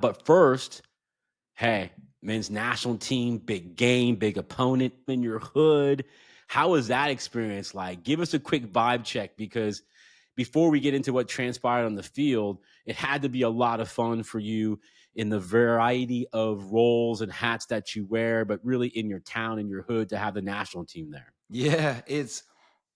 But first, hey, men's national team, big game, big opponent in your hood. How was that experience like? Give us a quick vibe check, because before we get into what transpired on the field, it had to be a lot of fun for you in the variety of roles and hats that you wear, but really in your town, in your hood, to have the national team there. Yeah, it's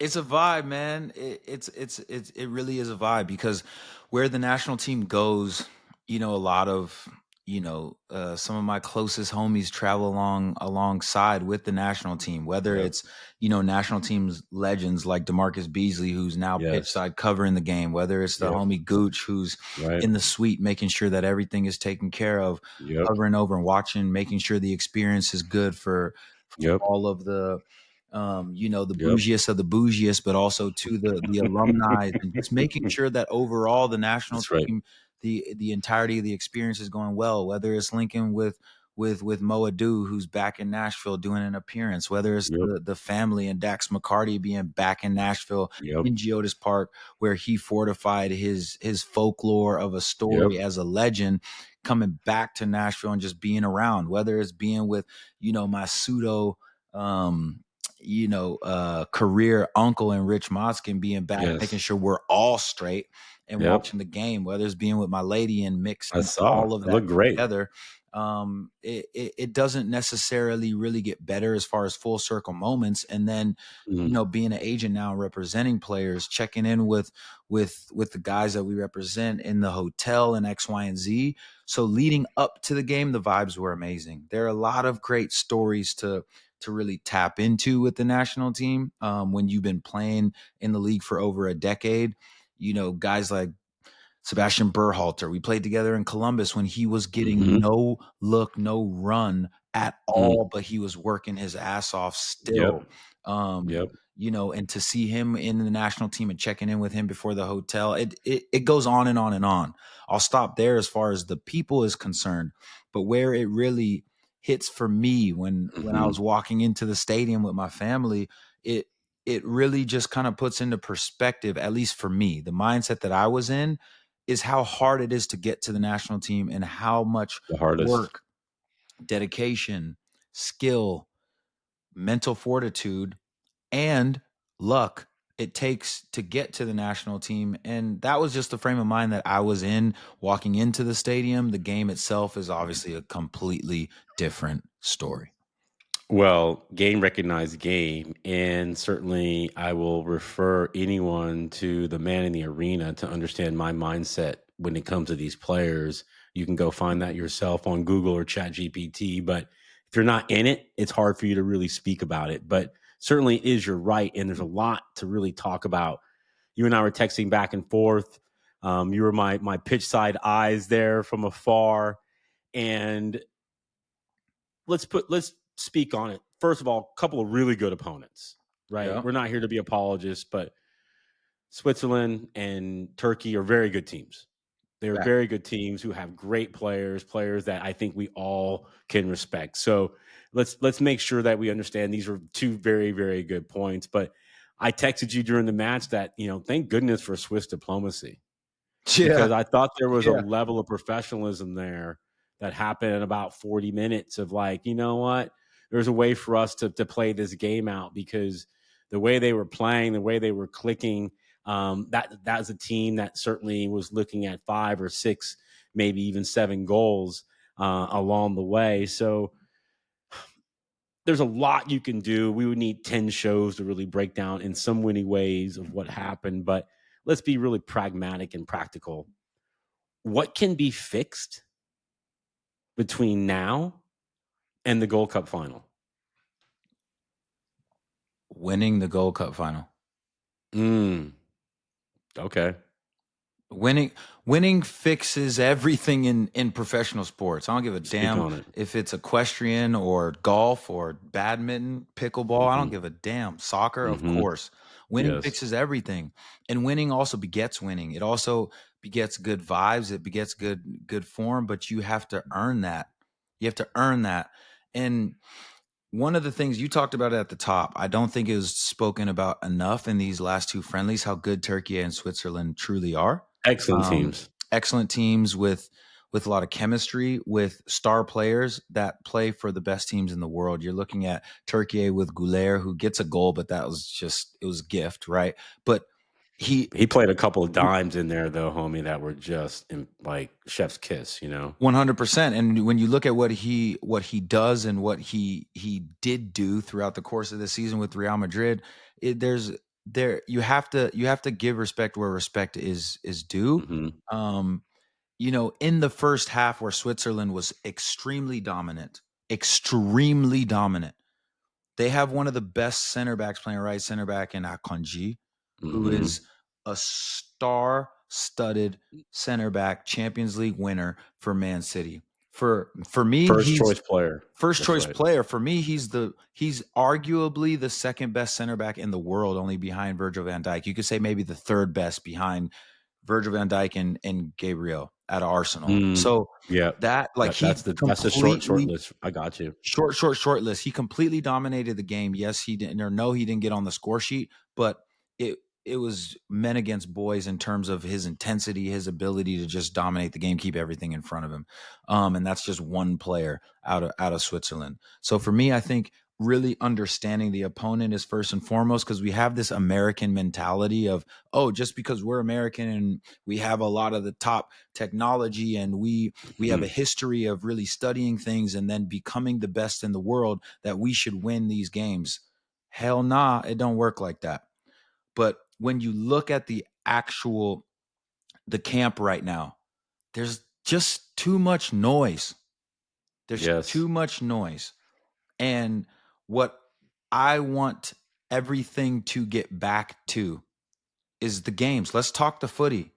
a vibe, man. It really is a vibe because where the national team goes, a lot of some of my closest homies travel alongside with the national team. Whether Yep. it's national teams legends like DeMarcus Beasley, who's now pitch Yes. side covering the game. Whether it's the Yep. homie Gooch, who's Right. in the suite making sure that everything is taken care of, Yep. hovering over and watching, making sure the experience is good for Yep. all of the the Yep. bougiest of the bougiest, but also to the alumni, and just making sure that overall the national That's right. team, the entirety of the experience is going well. Whether it's Lincoln with Mo Adu, who's back in Nashville doing an appearance, whether it's Yep. the family and Dax McCarty being back in Nashville Yep. in Geodis Park, where he fortified his folklore of a Yep. story as a legend, coming back to Nashville and just being around. Whether it's being with my pseudo career uncle and Rich Moskin, being back, making Yes. sure we're all straight and Yep. watching the game, whether it's being with my lady and I mixing saw. all of It that looked great. together. It doesn't necessarily really get better as far as full circle moments. And then, Mhm. being an agent now and representing players, checking in with the guys that we represent in the hotel and X, Y, and Z. So leading up to the game, the vibes were amazing. There are a lot of great stories to really tap into with the national team. When you've been playing in the league for over a decade, guys like Sebastian Berhalter, we played together in Columbus when he was getting Mhm. no look, no run at Mm. all, but he was working his ass off Yep. still. Um, Yep. and to see him in the national team and checking in with him before the hotel, it goes on and on and on. I'll stop there as far as the people is concerned, but where it really hits for me when I was Mhm. walking into the stadium with my family, it it really just kind of puts into perspective, at least for me, the mindset that I was in is how hard it is to get to the national team and how much The hardest. work, dedication, skill, mental fortitude, and luck it takes to get to the national team. And that was just the frame of mind that I was in walking into the stadium. The game itself is obviously a completely different story. Well, game recognized game, and certainly I will refer anyone to the man in the arena to understand my mindset when it comes to these players. You can go find that yourself on Google or Chat GPT, but if you're not in it, it's hard for you to really speak about it. But certainly is you're right, and there's a lot to really talk about. You and I were texting back and forth. You were my pitch side eyes there from afar, and let's speak on it. First of all, a couple of really good opponents, right? Yeah. We're not here to be apologists, but Switzerland and Turkey are very good teams. They're Fact. very good teams who have great players that I think we all can respect. So let's make sure that we understand these are two very, very good points. But I texted you during the match that, thank goodness for Swiss diplomacy, Yeah. because I thought there was a Yeah. level of professionalism there that happened in about 40 minutes of like, you know what? There's a way for us to play this game out, because the way they were playing, the way they were clicking, that's a team that certainly was looking at 5 or 6, maybe even 7 goals along the way. So there's a lot you can do. We would need 10 shows to really break down in so many ways of what happened, but let's be really pragmatic and practical. What can be fixed between now and the Gold Cup final? Winning the Gold Cup final. Mm, okay. Winning fixes everything in professional sports. I don't give a Speak damn on it. if it's equestrian or golf or badminton, pickleball. I don't Mhm. give a damn. Soccer, of Mhm. course. Winning Yes. fixes everything. And winning also begets winning. It also begets good vibes. It begets good form, but you have to earn that. You have to earn that. And one of the things you talked about at the top, I don't think it was spoken about enough in these last two friendlies, how good Turkey and Switzerland truly are. Excellent teams. Excellent teams with a lot of chemistry with star players that play for the best teams in the world. You're looking at Turkey with Güler, who gets a goal, but it was a gift, right? But he played a couple of dimes in there though, homie, that were just like chef's kiss, 100%. And when you look at what he does and what he did do throughout the course of the season with Real Madrid, you have to give respect where respect is due. Mm-hmm. In the first half where Switzerland was extremely dominant, they have one of the best center backs playing right center back in Akanji, who Mm-hmm. is a star-studded center back, Champions League winner for Man City. For me, First he's choice player. first That's choice right. player. For me, he's arguably the second best center back in the world, only behind Virgil van Dijk. You could say maybe the third best behind Virgil van Dijk and Gabriel at Arsenal. So Yeah, he that's the short completely list. I got you. short list. He completely dominated the game. Yes, he didn't, or no, he didn't get on the score sheet, but it was men against boys in terms of his intensity, his ability to just dominate the game, keep everything in front of him. And that's just one player out of Switzerland. So for me, I think really understanding the opponent is first and foremost, because we have this American mentality of, oh, just because we're American and we have a lot of the top technology and we have a history of really studying things and then becoming the best in the world, that we should win these games. Hell nah, it don't work like that. But when you look at the camp right now, there's just too much noise. There's Yes. too much noise. And what I want everything to get back to is the games. Let's talk the footy.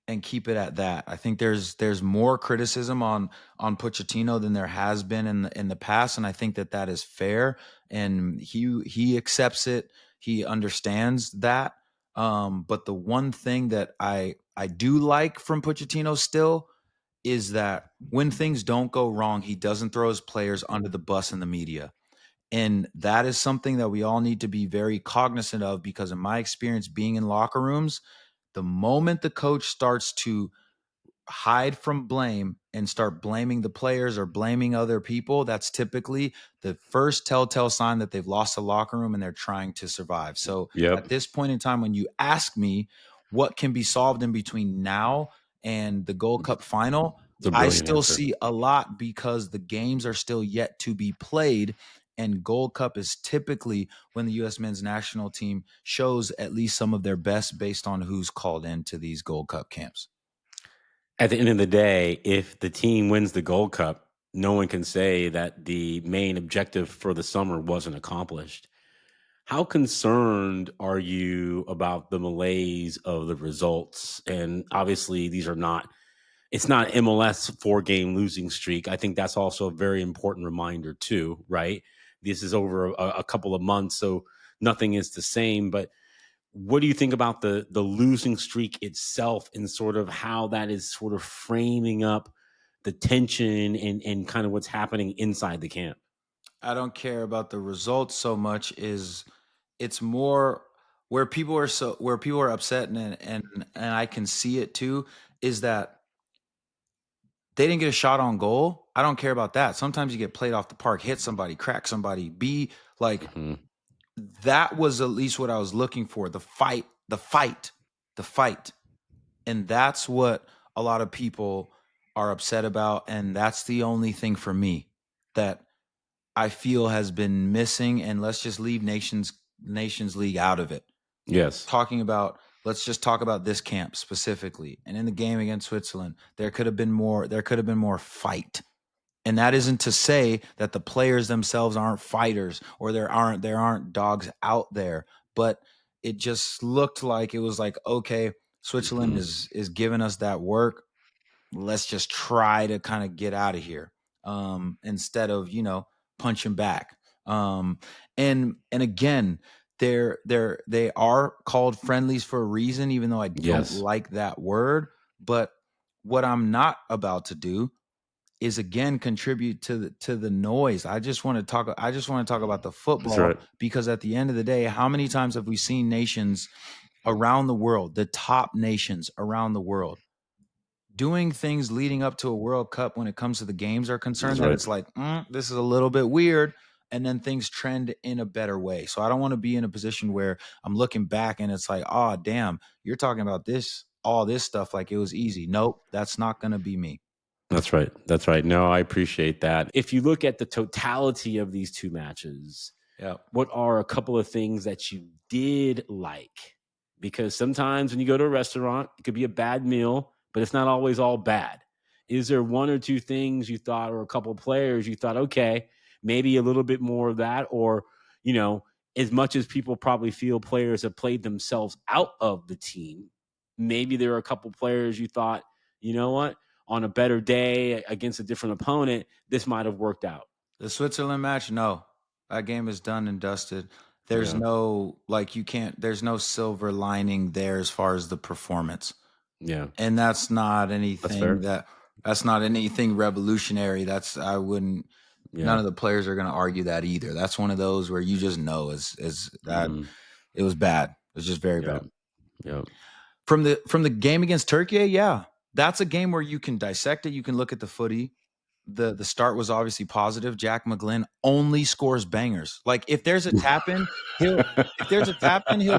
And keep it at that. I think there's more criticism on Pochettino than there has been in the past, and I think that is fair. And he accepts it. He understands that. But the one thing that I do like from Pochettino still is that when things don't go wrong, he doesn't throw his players under the bus in the media. And that is something that we all need to be very cognizant of, because in my experience being in locker rooms, the moment the coach starts to hide from blame and start blaming the players or blaming other people, that's typically the first telltale sign that they've lost the locker room and they're trying to survive. So at this point in time, when you ask me what can be solved in between now and the Gold Cup final, I still answer. see a lot, because the games are still yet to be played. And Gold Cup is typically when the U.S. men's national team shows at least some of their best based on who's called into these Gold Cup camps. At the end of the day, if the team wins the Gold Cup, no one can say that the main objective for the summer wasn't accomplished. How concerned are you about the malaise of the results? And obviously, it's not MLS 4-game losing streak. I think that's also a very important reminder too, right? This is over a couple of months, so nothing is the same. But what do you think about the losing streak itself and sort of how that is sort of framing up the tension and kind of what's happening inside the camp? I don't care about the results so much. It's more where people are upset, and I can see it too, is that they didn't get a shot on goal. I don't care about that. Sometimes you get played off the park, hit somebody, crack somebody, be like, that was at least what I was looking for. The fight. And that's what a lot of people are upset about. And that's the only thing for me that I feel has been missing. And let's just leave Nations League out of it. Yes. Let's just talk about this camp specifically. And in the game against Switzerland, there could have been more fight. And that isn't to say that the players themselves aren't fighters or there aren't dogs out there, but it just looked like it was like, okay, Switzerland is giving us that work. Let's just try to kind of get out of here, instead of punching back. And again, they are called friendlies for a reason, even though I don't like that word. But what I'm not about to do is again contribute to the noise. I just want to talk about the football, because at the end of the day, how many times have we seen nations around the world, the top nations around the world, doing things leading up to a World Cup when it comes to the games are concerned, That's that right. it's like, this is a little bit weird, and then things trend in a better way. So I don't want to be in a position where I'm looking back and it's like, oh, damn, you're talking about this, all this stuff like it was easy. Nope, that's not going to be me. That's right. That's right. No, I appreciate that. If you look at the totality of these two matches, Yeah. what are a couple of things that you did like? Because sometimes when you go to a restaurant, it could be a bad meal, but it's not always all bad. Is there one or two things you thought, or a couple of players you thought, okay, maybe a little bit more of that? Or, as much as people probably feel players have played themselves out of the team, maybe there are a couple players you thought, you know what, on a better day against a different opponent, this might have worked out. The Switzerland match, no. That game is done and dusted. There's Yeah. no, like, there's no silver lining there as far as the performance. Yeah. And that's not That's anything fair. that's not anything revolutionary. Yeah. None of the players are going to argue that either. That's one of those where you just know is that it was bad. It was just very bad. Yeah. From the game against Turkey, yeah, that's a game where you can dissect it. You can look at the footy. The start was obviously positive. Jack McGlynn only scores bangers. Like if there's a tap in, he'll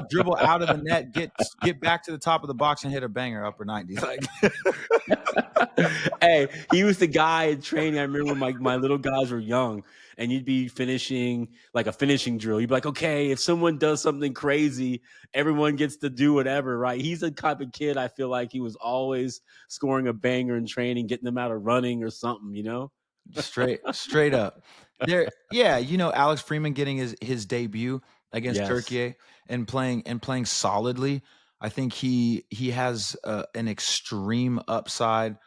dribble out of the net, get back to the top of the box and hit a banger upper 90s. Like Hey, he was the guy in training. I remember when my little guys were young, and you'd be finishing like a finishing drill. You'd be like, okay, if someone does something crazy, everyone gets to do whatever, right? He's the type of kid I feel like he was always scoring a banger in training, getting them out of running or something, straight up. There, yeah, Alex Freeman getting his debut against Yes. Turkey and playing solidly. I think he has an extreme upside.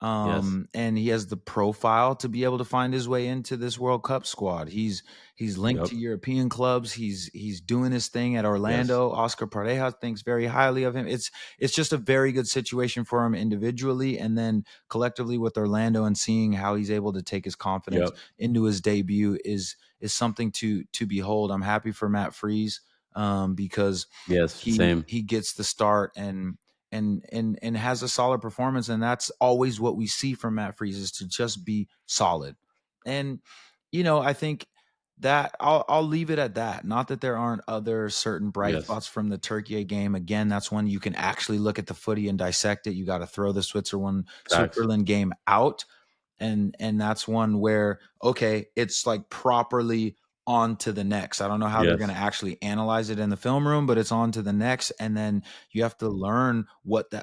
And he has the profile to be able to find his way into this World Cup squad. He's linked to European clubs. He's doing his thing at Orlando. Yes. Oscar Pareja thinks very highly of him. It's just a very good situation for him individually, and then collectively with Orlando, and seeing how he's able to take his confidence into his debut is something to behold. I'm happy for Matt Freese because he gets the start and has a solid performance, and that's always what we see from Matt Freese, is to just be solid. And I think that I'll leave it at that. Not that there aren't other certain bright spots from the Turkey game. Again, that's when you can actually look at the footy and dissect it. You got to throw the Switzerland game out, and that's one where, okay, it's like properly on to the next. I don't know how they're going to actually analyze it in the film room, but it's on to the next. And then you have to learn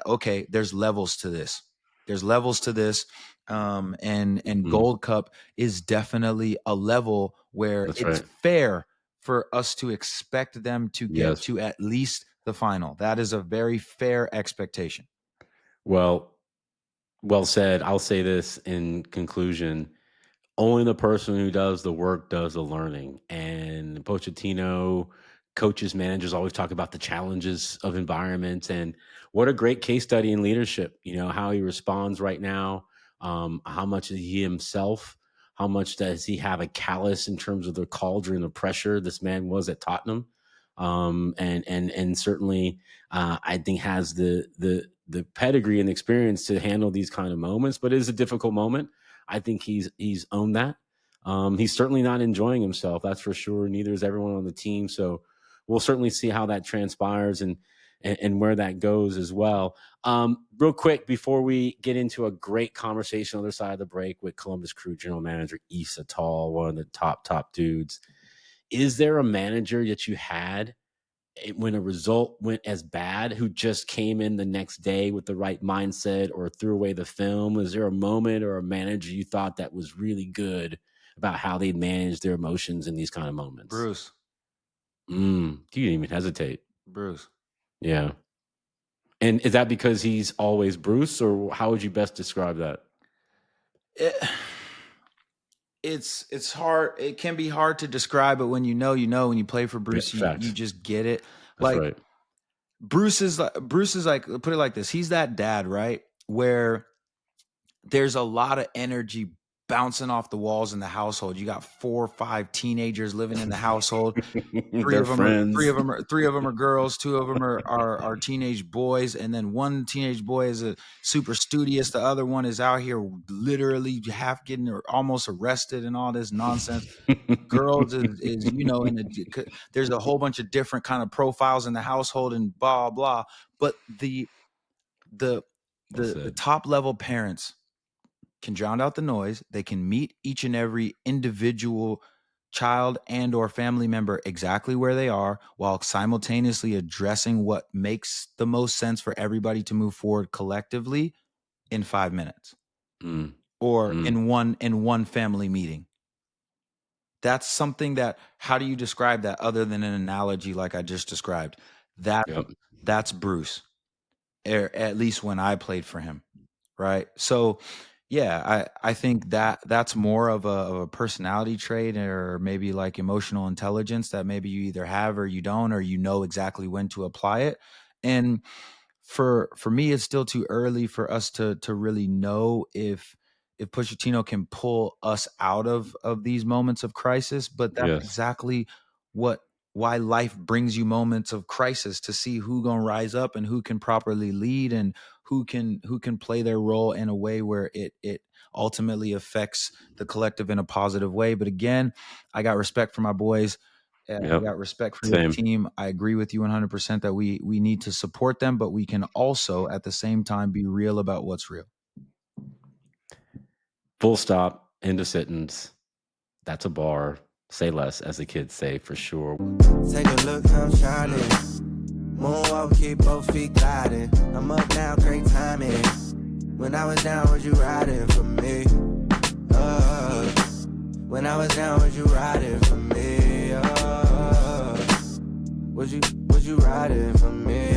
okay, there's levels to this. There's levels to this. And Gold Cup is definitely a level where it's fair for us to expect them to get to at least the final. That is a very fair expectation. Well said. I'll say this in conclusion. Only the person who does the work does the learning. And Pochettino, coaches, managers always talk about the challenges of environments, and what a great case study in leadership. How he responds right now. How much is he himself? How much does he have a callus in terms of the cauldron of pressure this man was at Tottenham? And certainly, I think has the pedigree and experience to handle these kind of moments. But it is a difficult moment. I think he's owned that. He's certainly not enjoying himself, that's for sure. Neither is everyone on the team. So we'll certainly see how that transpires and where that goes as well. Real quick, before we get into a great conversation on the other side of the break with Columbus Crew General Manager Issa Tall, one of the top dudes, is there a manager that you had when a result went as bad, who just came in the next day with the right mindset or threw away the film? Was there a moment or a manager you thought that was really good about how they managed their emotions in these kind of moments? Bruce. You didn't even hesitate. Bruce. Yeah. And is that because he's always Bruce, or how would you best describe that? It's hard. It can be hard to describe, but when you know, when you play for Bruce, you just get it. That's right. Bruce is like, put it like this. He's that dad, right? Where there's a lot of energy bouncing off the walls in the household. You got 4 or 5 teenagers living in the household. They're friends. Three of them are girls. 2 of them are teenage boys, and then one teenage boy is a super studious. The other one is out here literally half getting or almost arrested and all this nonsense. Girls is there's a whole bunch of different kind of profiles in the household and blah blah. But the top level parents can drown out the noise. They can meet each and every individual child and or family member exactly where they are, while simultaneously addressing what makes the most sense for everybody to move forward collectively in 5 minutes or in one family meeting. That's something that, how do you describe that other than an analogy like I just described? That's Bruce, at least when I played for him, right? So yeah, I think that's more of a personality trait, or maybe like emotional intelligence that maybe you either have or you don't, or you know exactly when to apply it. And for me, it's still too early for us to really know if Pochettino can pull us out of these moments of crisis. But that's exactly why life brings you moments of crisis, to see who gonna rise up and who can properly lead and who can play their role in a way where it ultimately affects the collective in a positive way. But again, I got respect for my boys. I got respect for your team. I agree with you 100% that we need to support them, but we can also at the same time be real about what's real. Full stop. End of sentence. That's a bar. Say less, as the kids say, for sure. Take a look, I'm shining. Moonwalk, keep both feet gliding. I'm up now, great timing. When I was down, was you riding for me? When I was down, was you riding for me? Was you riding for me?